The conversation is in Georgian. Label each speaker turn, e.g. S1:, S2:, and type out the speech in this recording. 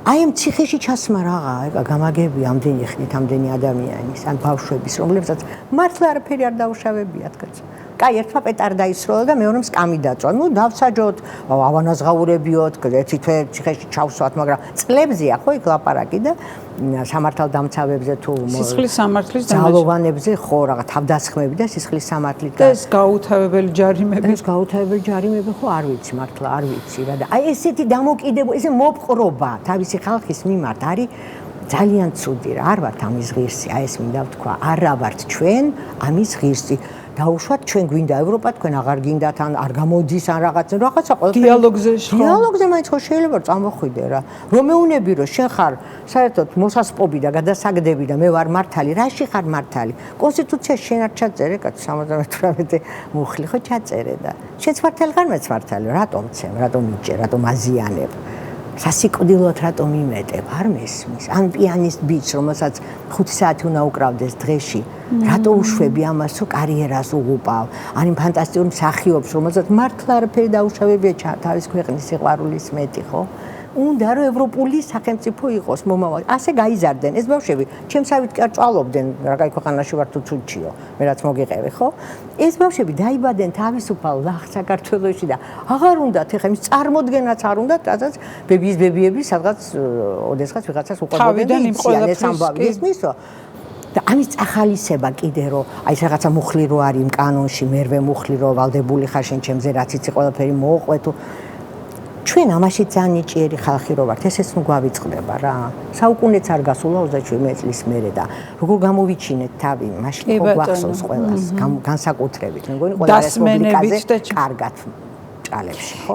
S1: აი ამ ციხეში ჩასმა რაღა გამაგები ამდენი ხნით ამდენი ადამიანის ან ბავშვების რომლებსაც მართლა არაფერი არ დაუშავებიათ კაცო კაი ერთმა პეტარდა ისროლა და მეორემ სკამი დაწვა ნუ დავსაჯოთ ავანაზღაურებიოთ ერთი თვე ციხეში ჩავსვათ მაგრამ წლებზეა ხო იქ ლაპარაკი და სამართალდამცავებზე თუ
S2: სისხლის სამართლის
S1: ძალოვანებზე ხო რაღა თავდასხმები და სისხლის სამართლით
S2: და ეს გაუთავებელი ჯარიმები
S1: ხო არ ვიცი მართლა არ ვიცი რა და აი ესეთი დამოკიდებულება ესე მოპყრობა თავისი ხალხის მიმართ არის ძალიან ცუდი რა არ ვართ ამის ღირსი აი ეს მინდა ვთქვა არა ვართ ჩვენ ამის ღირსი დაუშვათ ჩვენ გვინდა ევროპა თქვენ აღარ გინდათ ან არ გამოდის ან რაღაცა ყველაფერი დიალოგზე მაინც ხო შეიძლება წამოხვიდე რა რომ მეუნები რომ შენ ხარ საერთოდ მოსასპობი და გადასაგდები და მე ვარ მართალი რაში ხარ მართალი კონსტიტუციაში შენ არ ჩაწერე კაცო 78 მუხლი ხო ჩაწერე და შენც მართალი ხარ მეც მართალი რატომ ცემ რატომ მიჭე რატომ აზიანებ სასიკვდილოდ რატომ იმეტებ არ მესმის ან პიანისტ ბიჭს რომელსაც 5 საათი უნდა უკრავდეს დღეში რატო უშვები ამას რომ კარიერას უღუპავ ან იმ ფანტასტიკურ მსახიობს რომელსაც მართლა არაფერი დაუშავებია თავის ქვეყნის სიყვარულის მეტი ხო უნდა რომ ევროპული სახელმწიფო იყოს მომავალი ასე გაიზარდნენ ეს ბავშვები ჩემსავით კი არ ჭვალობდნენ რა კაი ქვეყანაში ვარ თუ ცუჩიო მე რაც მოგიყევი ხო ეს ბავშვები დაიბადნენ თავისუფალ ლახ საქართველოში და აღარ უნდათ ეხლა იმის წარმოდგენაც არ უნდათ რასაც ბებიები სადღაც ოდესღაც ვიღაცას უყვებოდნენ და იციან ეს ამბავი ისმისო და ამის წახალისება კიდე რომ აი ეს რაღაცა მუხლი რო არის იმ კანონში მერვე მუხლი რო ვალდებული ხარ შენ ჩემზე რაც იცი ყველაფერი მოუყვე თუ ჩვენ ამაში ძალიან ნიჭიერი ხალხი რო ვართ ესეც ნუ გვავიწყდება რა საუკუნეც არ გასულა 27 წლის მერე და როგორ გამოვიჩინეთ თავი მაშინ ხო გვახსოვს ყველას განსაკუთრებით მე მგონი ყველა რესპუბლიკაზე კარგად ჭალებში ხო